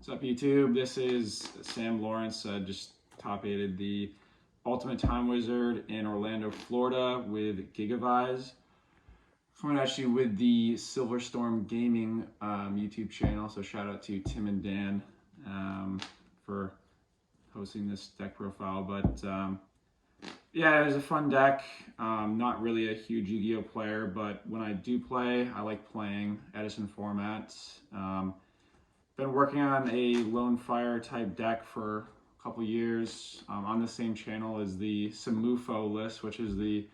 What's up, YouTube? This is Sam Lawrence. I just top 8'd the Ultimate Time Wizard in Orlando, Florida with GIGAVISE. I'm actually with the Silverstorm Gaming YouTube channel, so shout out to Tim and Dan for hosting this deck profile. But yeah, it was a fun deck. Not really a huge Yu-Gi-Oh player, but when I do play, I like playing Edison formats. Been working on a Lone Fire type deck for a couple years on the same channel as the Samufo list, which is the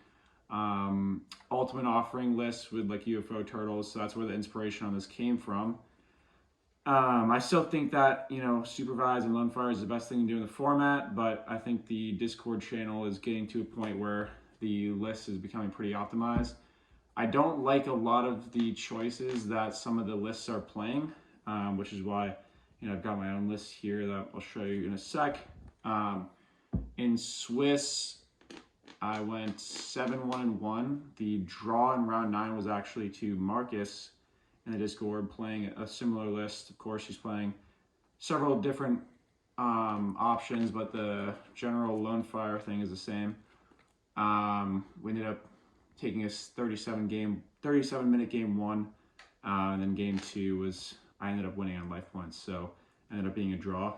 ultimate offering list with like UFO turtles. So that's where the inspiration on this came from. I still think that, you know, Supervise and Lone Fire is the best thing to do in the format, but I think the Discord channel is getting to a point where the list is becoming pretty optimized. I don't like a lot of the choices that some of the lists are playing. Which is why, you know, I've got my own list here that I'll show you in a sec. In Swiss, I went 7-1-1. The draw in round 9 was actually to Marcus in the Discord playing a similar list. Of course, he's playing several different options, but the general Lone Fire thing is the same. We ended up taking a 37-minute game 1, and then game 2 was I ended up winning on life points, so ended up being a draw.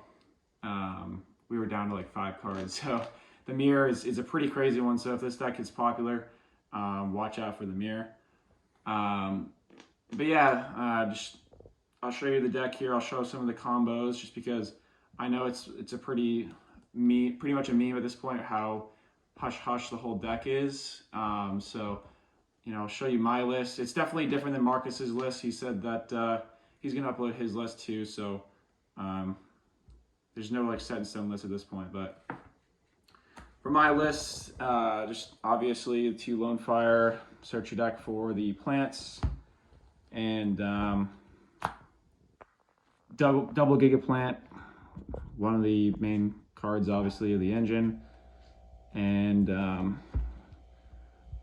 We were down to like 5 cards, so the mirror is a pretty crazy one. So if this deck is popular, watch out for the mirror. But yeah, I'll show you the deck here. I'll show some of the combos, just because I know it's a pretty much a meme at this point how hush the whole deck is. So you know, I'll show you my list. It's definitely different than Marcus's list. He said that he's gonna upload his list too, so there's no like set in stone list at this point. But for my list, just obviously the 2 Lone Fire, search your deck for the plants, and double Giga Plant, one of the main cards obviously of the engine. And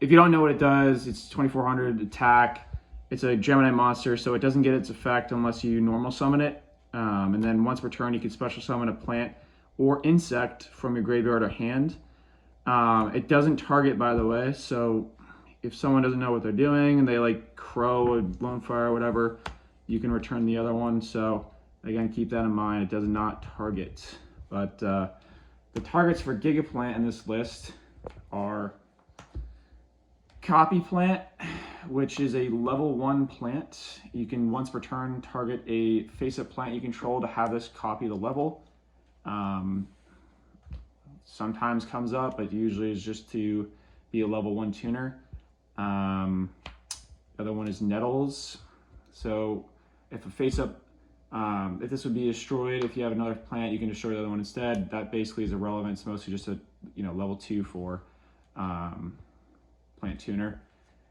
if you don't know what it does, it's 2400 attack. It's a Gemini monster, so it doesn't get its effect unless you normal summon it. And then once per turn, you can special summon a plant or insect from your graveyard or hand. It doesn't target, by the way, so if someone doesn't know what they're doing and they like Crow or Lone Fire or whatever, you can return the other one. So again, keep that in mind. It does not target. But the targets for Gigaplant in this list are Copy Plant, which is a level 1 plant. You can once per turn target a face-up plant you control to have this copy the level. Sometimes comes up, but usually is just to be a level 1 tuner. The other one is Nettles. So if a face-up, if this would be destroyed, if you have another plant, you can destroy the other one instead. That basically is irrelevant. It's mostly just a, you know, level 2 for plant tuner.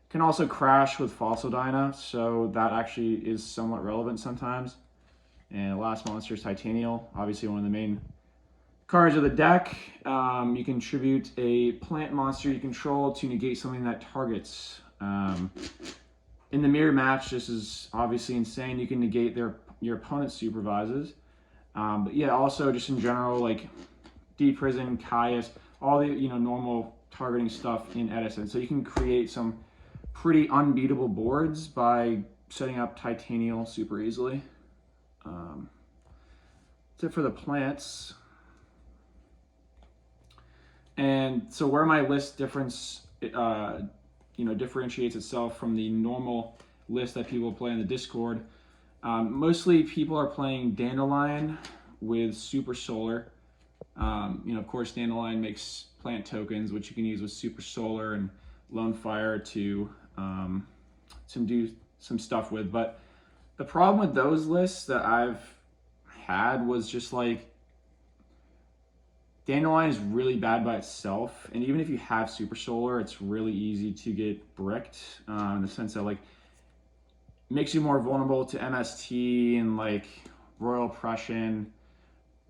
Can also crash with Fossil Dyna, so that actually is somewhat relevant sometimes. And the last monster is Titanial, obviously one of the main cards of the deck. You can tribute a plant monster you control to negate something that targets. In the mirror match, this is obviously insane. You can negate your opponent's supervises. But yeah, also just in general, like D-Prison, Caius, all the, you know, normal targeting stuff in Edison. So you can create some pretty unbeatable boards by setting up Titanial super easily. That's it for the plants. And so where my list differentiates itself from the normal list that people play in the Discord. Mostly people are playing Dandelion with Super Solar. You know, of course, Dandelion makes plant tokens, which you can use with Super Solar and Lone Fire to do some stuff with. But the problem with those lists that I've had was just like Dandelion is really bad by itself, and even if you have Super Solar, it's really easy to get bricked in the sense that like it makes you more vulnerable to MST and like Royal Oppression.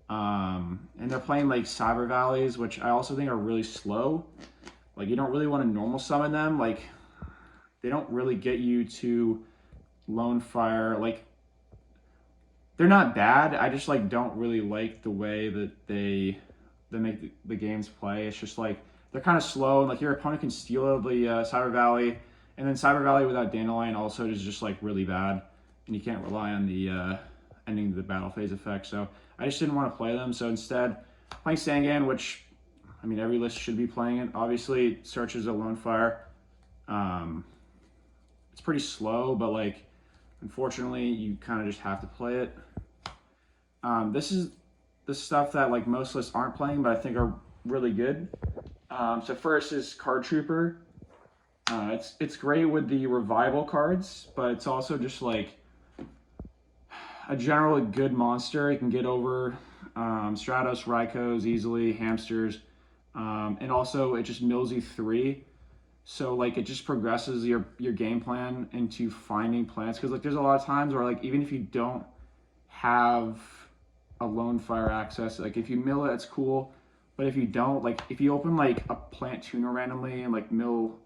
And they're playing like Cyber Valleys, which I also think are really slow. Like you don't really want to normal summon them. Like they don't really get you to Lone Fire. Like they're not bad. I just like don't really like the way that they make the games play. It's just like they're kind of slow, and like your opponent can steal the Cyber Valley, and then Cyber Valley without Dandelion also is just like really bad, and you can't rely on the ending the battle phase effect. So I just didn't want to play them. So instead, playing Sangan, which I mean every list should be playing it. Obviously, searches a Lone Fire. It's pretty slow, but like unfortunately, you kind of just have to play it. This is the stuff that like most lists aren't playing, but I think are really good. So first is Card Trooper. It's great with the revival cards, but it's also just like a generally good monster. You can get over Stratos, Rykos easily, hamsters, and also it just mills you 3. So like it just progresses your game plan into finding plants, because like there's a lot of times where like even if you don't have a Lone Fire access, like if you mill it, it's cool, but if you don't, like if you open like a plant tuner randomly and like mill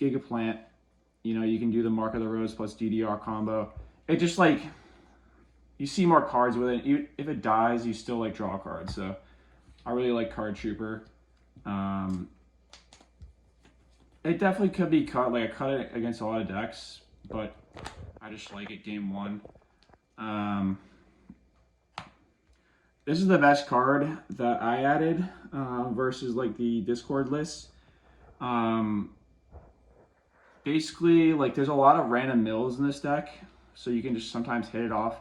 Gigaplant, you know, you can do the Mark of the Rose plus DDR combo. It just like you see more cards with it. If it dies, you still like draw cards. So I really like Card Trooper. It definitely could be cut. Like I cut it against a lot of decks, but I just like it game 1. This is the best card that I added versus like the Discord list. Basically, like there's a lot of random mills in this deck, so you can just sometimes hit it off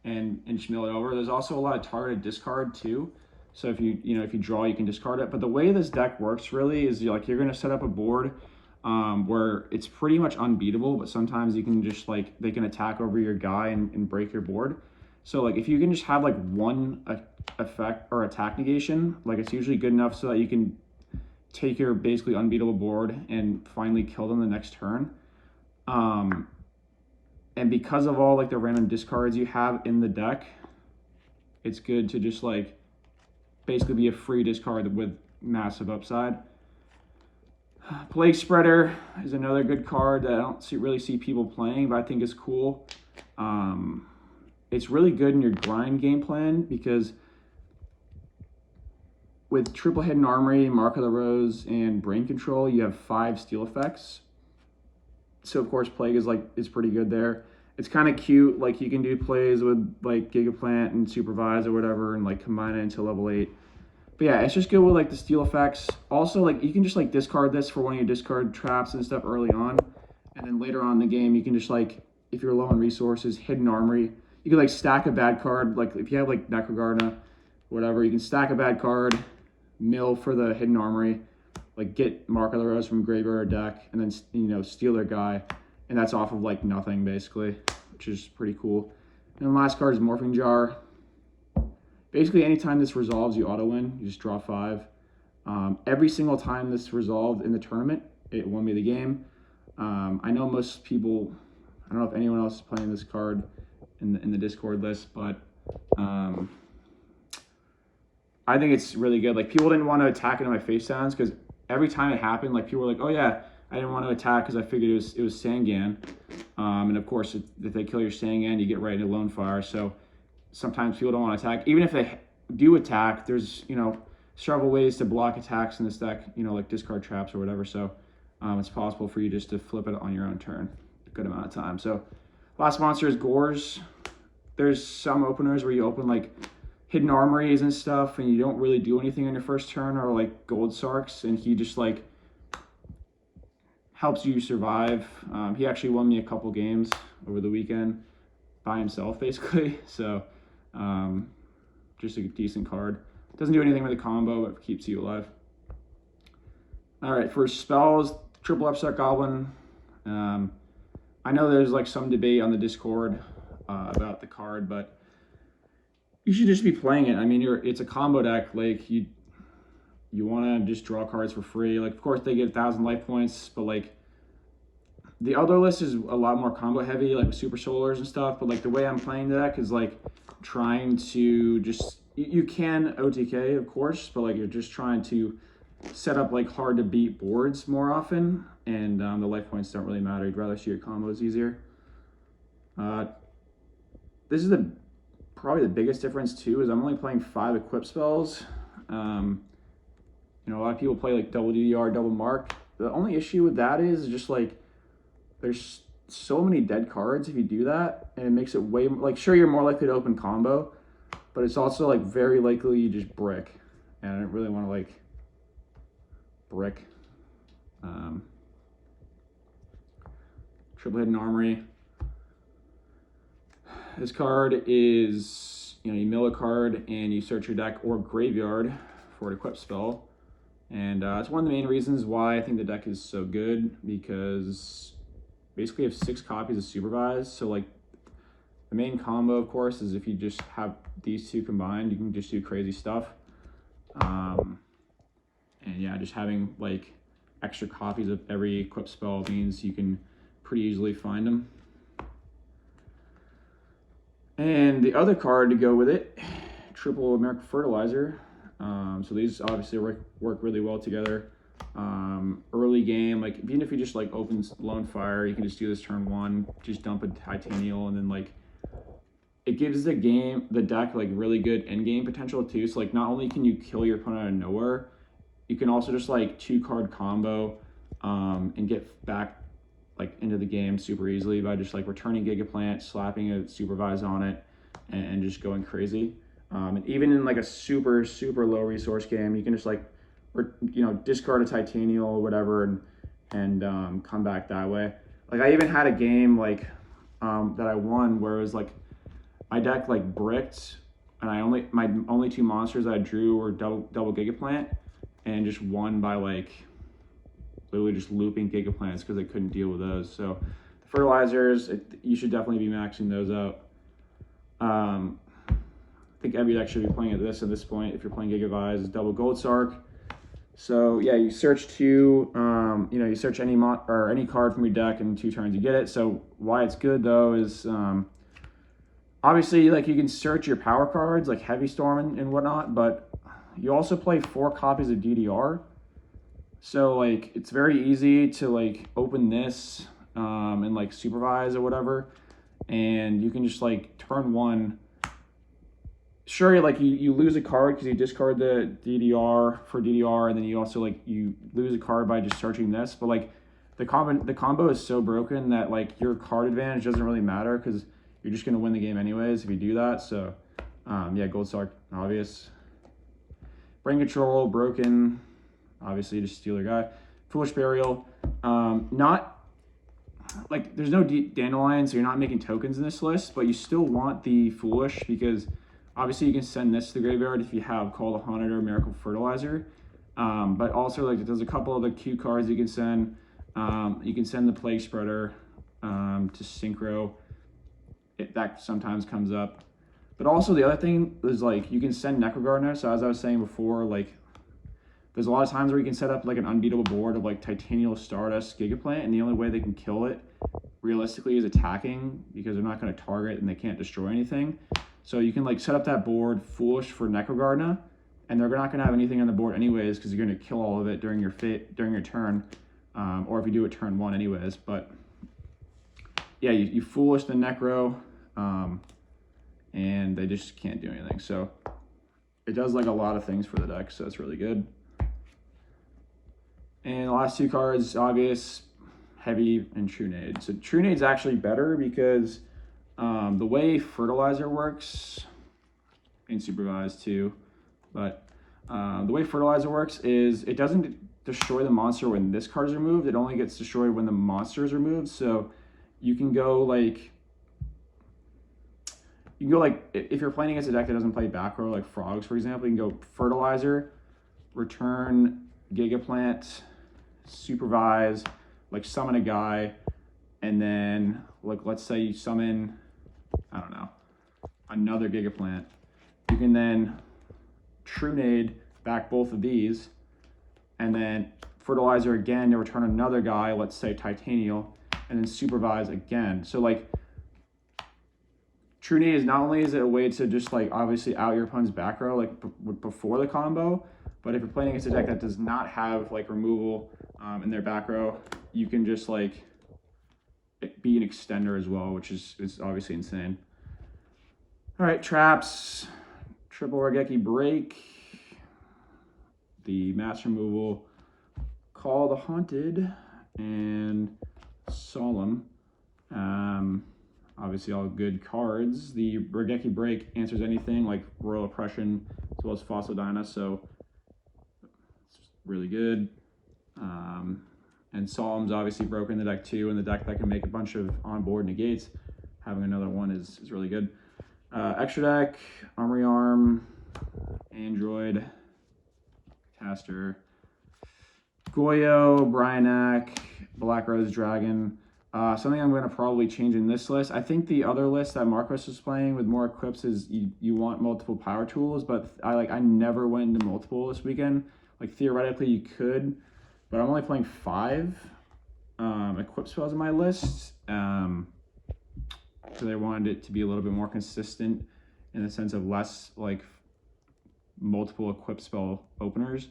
and just mill it over. There's also a lot of targeted discard too. So if you draw, you can discard it. But the way this deck works really is you're going to set up a board where it's pretty much unbeatable, but sometimes you can just like, they can attack over your guy and break your board. So like if you can just have like one effect or attack negation, like it's usually good enough so that you can take your basically unbeatable board and finally kill them the next turn. And because of all like the random discards you have in the deck, it's good to just like basically be a free discard with massive upside. Plague Spreader is another good card that I don't really see people playing, but I think is cool. It's really good in your grind game plan because with triple Hidden Armory, Mark of the Rose, and Brain Control, you have 5 steal effects. So of course Plague is pretty good there. It's kind of cute, like you can do plays with like Gigaplant and Supervise or whatever and like combine it into level 8. But yeah, it's just good with like the steal effects. Also, like you can just like discard this for one of your discard traps and stuff early on. And then later on in the game, you can just like, if you're low on resources, Hidden Armory. You can like stack a bad card. Like if you have like Necrogarda, whatever, you can stack a bad card, mill for the Hidden Armory, like get Mark of the Rose from graveyard or deck, and then, you know, steal their guy. And that's off of like nothing basically, which is pretty cool. And the last card is Morphing Jar. Basically, anytime this resolves, you auto win. You just draw 5. Every single time this resolved in the tournament, it won me the game. I know most people, I don't know if anyone else is playing this card in the Discord list, but I think it's really good. Like people didn't want to attack into my face downs because every time it happened, like people were like, "Oh yeah, I didn't want to attack because I figured it was Sangan." And of course, if they kill your Sangan, you get right into Lone Fire. So sometimes people don't want to attack. Even if they do attack, there's, you know, several ways to block attacks in this deck, you know, like discard traps or whatever. So it's possible for you just to flip it on your own turn a good amount of time. So last monster is Gores. There's some openers where you open like Hidden Armories and stuff and you don't really do anything on your first turn, or like Gold Sarks, and he just like helps you survive. He actually won me a couple games over the weekend by himself basically. So just a decent card. Doesn't do anything with the combo, but keeps you alive. All right, for spells, Triple Upset Goblin. I know there's like some debate on the Discord about the card, but you should just be playing it. I mean, it's a combo deck. Like you want to just draw cards for free. Like of course they get 1,000 life points, but like the other list is a lot more combo heavy, like with Super Solars and stuff. But like the way I'm playing the deck is like trying to just, you can OTK of course, but like you're just trying to set up like hard to beat boards more often, and the life points don't really matter. You'd rather see your combos easier. This is the probably the biggest difference too is I'm only playing 5 equip spells. You know, a lot of people play like double DDR, double mark. The only issue with that is just like there's so many dead cards if you do that, and it makes it way like, sure, you're more likely to open combo, but it's also like very likely you just brick, and I don't really want to like brick. Triple Hidden Armory. This card is, you know, you mill a card and you search your deck or graveyard for an equip spell. And it's one of the main reasons why I think the deck is so good, because basically you have 6 copies of Supervise. So like the main combo, of course, is if you just have these 2 combined, you can just do crazy stuff. And yeah, just having like extra copies of every equip spell means you can pretty easily find them. And the other card to go with it, Triple American Fertilizer. So these obviously work really well together. Early game, like even if you just like open Lone Fire, you can just do this turn 1, just dump a Titanial, and then like it gives the deck like really good end game potential too. So like not only can you kill your opponent out of nowhere, you can also just like 2-card combo and get back like into the game super easily by just like returning Gigaplant, slapping a Supervise on it, and just going crazy. And even in like a super low resource game, you can just like, you know, discard a Titanial or whatever and come back that way. Like I even had a game like that I won where it was like my deck like bricked, and my only 2 monsters that I drew were double Gigaplant, and just won by like literally just looping Gigaplants because I couldn't deal with those. So the fertilizers, you should definitely be maxing those out. I think every deck should be playing at this point. If you're playing GIGAVISE, double Gold Sark. So yeah, you search 2. You know, you search any card from your deck, and 2 turns you get it. So why it's good though is obviously like you can search your power cards like Heavy Storm and whatnot, but you also play 4 copies of DDR. So like it's very easy to like open this and like Supervise or whatever, and you can just like turn 1. Sure, like you lose a card because you discard the DDR for DDR, and then you also like you lose a card by just searching this. But like the combo is so broken that like your card advantage doesn't really matter because you're just gonna win the game anyways if you do that. So yeah, Gold Sark, obvious. Brain Control, broken. Obviously, just steal your guy. Foolish Burial. Not like there's no Dandelion, so you're not making tokens in this list, but you still want the Foolish because obviously you can send this to the graveyard if you have Call the Haunted or Miracle Fertilizer. But also like there's a couple other cute cards you can send. You can send the Plague Spreader to Synchro. That sometimes comes up. But also the other thing is like you can send Necrogardener. So as I was saying before, like there's a lot of times where you can set up like an unbeatable board of like Titanial, Stardust, Gigaplant, and the only way they can kill it realistically is attacking because they're not going to target and they can't destroy anything. So you can like set up that board Foolish for Necrogardener, and they're not going to have anything on the board anyways because you're going to kill all of it during your turn, or if you do it turn 1 anyways. But yeah, you Foolish the Necro, and they just can't do anything. So it does like a lot of things for the deck, so it's really good. And the last 2 cards, obvious, Heavy and True Nade. So True Nade's actually better because the way Fertilizer works, and Supervise too, but the way Fertilizer works is it doesn't destroy the monster when this card is removed. It only gets destroyed when the monster is removed. So you can go like, if you're playing against a deck that doesn't play back row, like Frogs, for example, you can go Fertilizer, return Gigaplant, Supervise, like summon a guy, and then like let's say you summon, I don't know, another Gigaplant. You can then True Nade back both of these, and then Fertilizer again to return another guy, let's say Titanial, and then Supervise again. So like True Nade is not only is it a way to just like obviously out your opponent's back row like before the combo, but if you're playing against a deck that does not have like removal in their back row, you can just like be an extender as well, which is obviously insane. All right, traps, triple Regeki break, the mass removal, Call the Haunted, and Solemn. Obviously all good cards. The Regeki break answers anything like Royal Oppression as well as Fossil Dyna, so it's really good. And Solemn's obviously broken in the deck too, and the deck that can make a bunch of onboard negates. Having another one is really good. Extra deck, Armory Arm, Android, Caster, GIGAVISE, Bryanak, Black Rose Dragon. Something I'm going to probably change in this list. I think the other list that Marcos was playing with more equips is you want multiple power tools, but I never went into multiple this weekend. Like theoretically you could, but I'm only playing 5 equip spells in my list. So they wanted it to be a little bit more consistent in the sense of less like multiple equip spell openers.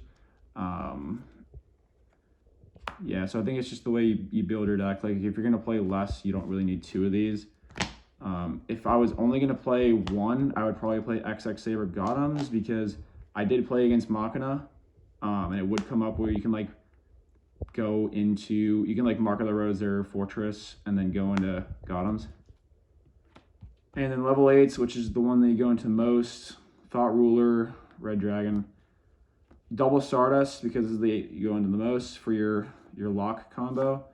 Yeah, so I think it's just the way you build your deck. Like if you're gonna play less, you don't really need 2 of these. If I was only gonna play 1, I would probably play XX Saber Gotems because I did play against Machina, and it would come up where you can like go into, you can like Mark of the Rose their Fortress and then go into Gotems. And then level 8s, which is the one that you go into most, Thought Ruler, Red Dragon. Double Stardust because you go into the most for your lock combo.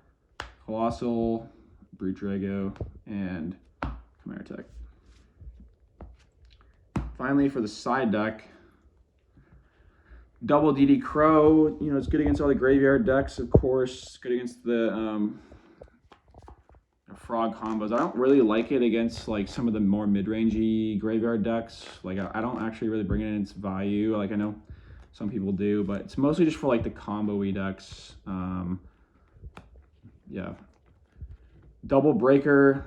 Colossal, Brute Drago, and Chimera Tech. Finally, for the side deck, double DD Crow. You know, it's good against all the graveyard decks, of course. It's good against the frog combos. I don't really like it against like some of the more mid-rangey graveyard decks. Like I don't actually really bring it in its value. Like I know some people do, but it's mostly just for like the combo-y decks. Yeah. Double Breaker.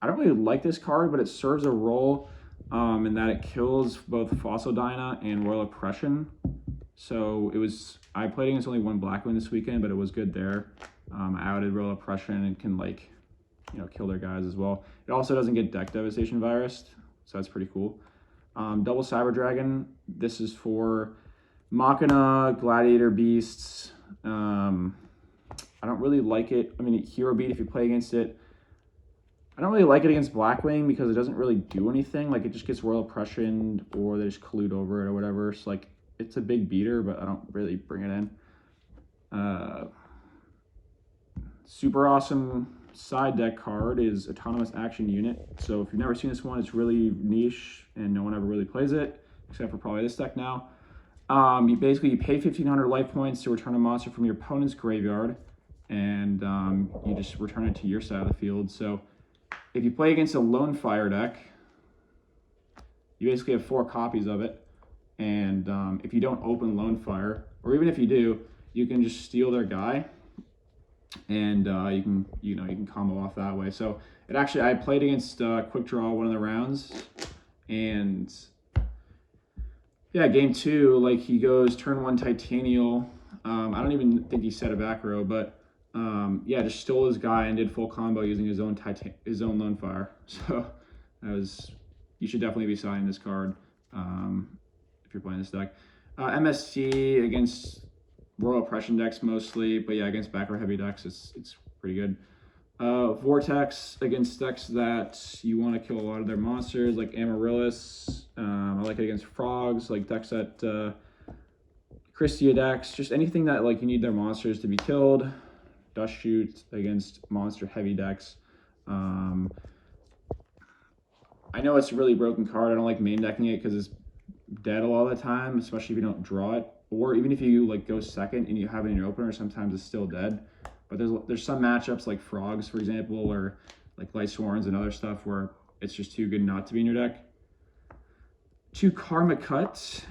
I don't really like this card, but it serves a role in that it kills both Fossil Dyna and Royal Oppression. So I played against only 1 black one this weekend, but it was good there. I outed Royal Oppression and can like, you know, kill their guys as well. It also doesn't get deck devastation virused, so that's pretty cool. Double Cyber Dragon. This is for Machina, Gladiator Beasts. I don't really like it. I mean, Hero Beat if you play against it. I don't really like it against Blackwing because it doesn't really do anything. Like it just gets Royal Oppression or they just collude over it or whatever. So like it's a big beater, but I don't really bring it in. Super awesome side deck card is Autonomous Action Unit. So if you've never seen this one, it's really niche and no one ever really plays it, except for probably this deck now. You pay 1,500 life points to return a monster from your opponent's graveyard, and you just return it to your side of the field. So if you play against a Lone Fire deck, you basically have 4 copies of it, and if you don't open Lone Fire, or even if you do, you can just steal their guy, and you can combo off that way. So I played against Quick Draw one of the rounds, and yeah, game 2, like he goes turn 1 Titanial. I don't even think he set a back row, but yeah, just stole his guy and did full combo using his own Lone Fire. So you should definitely be signing this card if you're playing this deck. MST against Royal Oppression decks mostly, but yeah, against back row heavy decks, it's pretty good. Vortex against decks that you want to kill a lot of their monsters, like Amaryllis. I like it against frogs, like decks that Christia decks, just anything that like you need their monsters to be killed. Dust Shoot against monster heavy decks. I know it's a really broken card. I don't like main decking it because it's dead a lot of the time, especially if you don't draw it, or even if you like go second and you have it in your opener, sometimes it's still dead. But there's some matchups like frogs, for example, or like Light Swarms and other stuff where it's just too good not to be in your deck. 2 Karma Cut.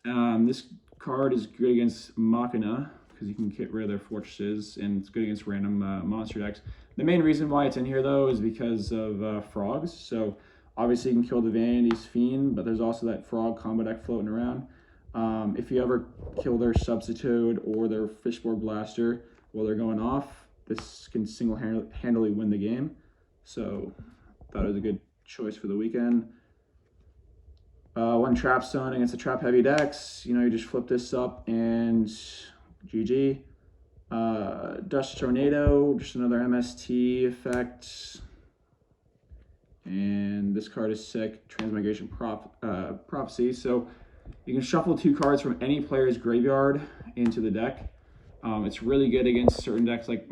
This card is good against Machina because you can get rid of their fortresses, and it's good against random monster decks. The main reason why it's in here though is because of frogs. So obviously you can kill the Vanity's Fiend, but there's also that frog combo deck floating around. If you ever kill their Substitute or their Fishboard Blaster while they're going off, this can single-handedly win the game. So thought it was a good choice for the weekend. One trap stone against the trap heavy decks. You just flip this up and GG. Dust Tornado, just another MST effect. And this card is sick, Transmigration Prophecy. So you can shuffle 2 cards from any player's graveyard into the deck. It's really good against certain decks. Like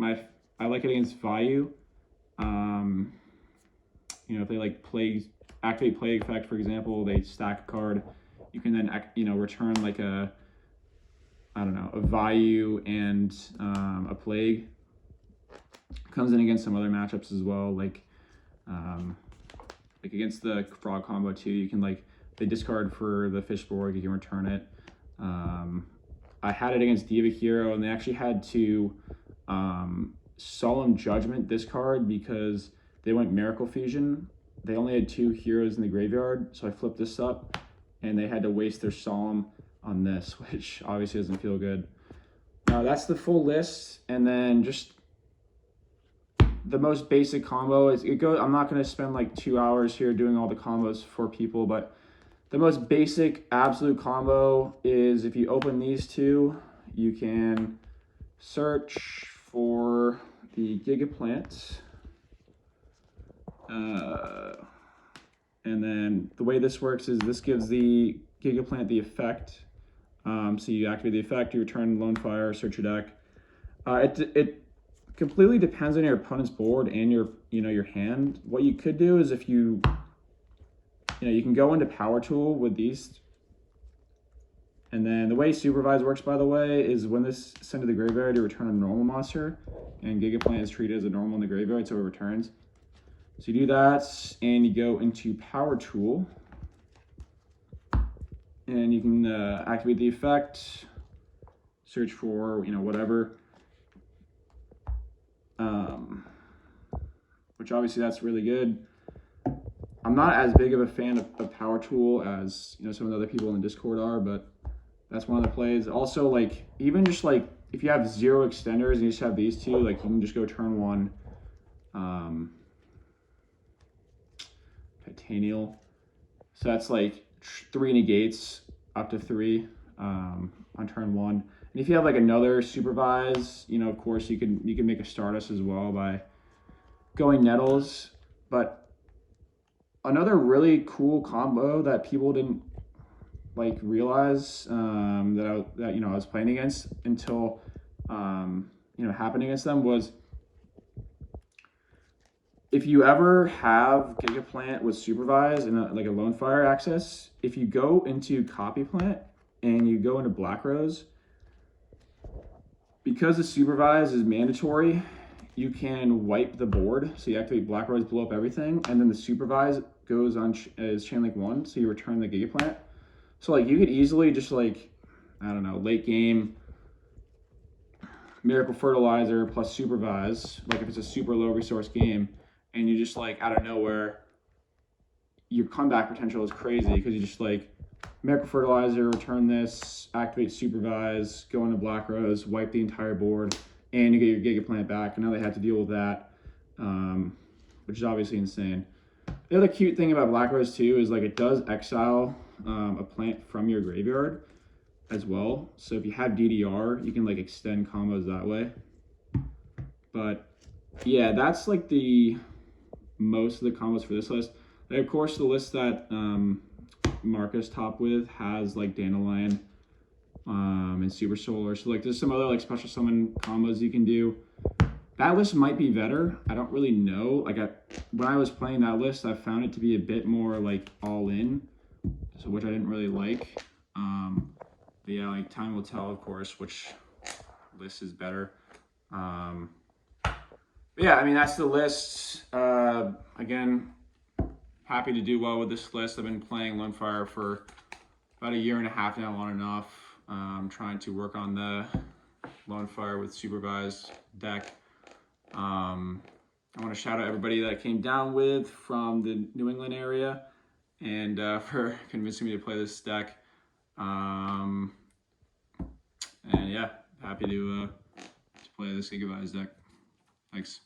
I like it against YU. If they like activate Plague Effect, for example, they stack a card. You can then return like a Vayu and a Plague. Comes in against some other matchups as well, like against the Frog combo too. You can they discard for the Fishborg, you can return it. I had it against Diva Hero, and they actually had to Solemn Judgment this card because they went Miracle Fusion. They only had 2 heroes in the graveyard, so I flipped this up, and they had to waste their Solemn on this, which obviously doesn't feel good. That's the full list, and then just the most basic combo is I'm not going to spend like 2 hours here doing all the combos for people, but the most basic absolute combo is if you open these 2, you can search for the Gigaplant. And then the way this works is this gives the Gigaplant the effect. So you activate the effect, you return Lone Fire, search your deck. It completely depends on your opponent's board and your hand. What you could do is if you can go into Power Tool with these. And then the way Supervise works, by the way, is when this is sent to the graveyard, you return a normal monster, and Gigaplant is treated as a normal in the graveyard, so it returns. So you do that, and you go into Power Tool, and you can activate the effect, search for whatever, which obviously that's really good. I'm not as big of a fan of Power Tool as some of the other people in the Discord are, but that's one of the plays. Also, even just if you have 0 extenders and you just have these 2, you can just go turn 1 Titanial. So that's 3 negates up to 3 on turn 1. And if you have another Supervise, of course you can make a Stardust as well by going Nettles. But another really cool combo that people didn't realize that I was playing against until happened against them was, if you ever have Gigaplant with Supervise and a Lone Fire access, if you go into Copy Plant and you go into Black Rose, because the Supervise is mandatory, you can wipe the board. So you activate Black Rose, blow up everything, and then the Supervise goes on as Chain Link 1, so you return the Gigaplant. So you could easily just late game Miracle Fertilizer plus Supervise, if it's a super low resource game, and you just out of nowhere, your comeback potential is crazy because you just Miracle Fertilizer, return this, activate Supervise, go into Black Rose, wipe the entire board, and you get your Gigaplant back. And now they have to deal with that, which is obviously insane. The other cute thing about Black Rose too is it does exile a plant from your graveyard as well. So if you have DDR, you can extend combos that way. But yeah, that's the most of the combos for this list. And of course, the list that Marcus top with has Dandelion and Super Solar. So there's some other special summon combos you can do. That list might be better. I don't really know. When I was playing that list, I found it to be a bit more all in, so which I didn't really like. But yeah, time will tell, of course, which list is better. But yeah, I mean, that's the list. Again, happy to do well with this list. I've been playing Lone Fire for about 1.5 years now, on and off. Trying to work on the Lone Fire with Supervised deck. I want to shout out everybody that came down with from the New England area and for convincing me to play this deck. And yeah, happy to play this GIGAVISE deck. Thanks.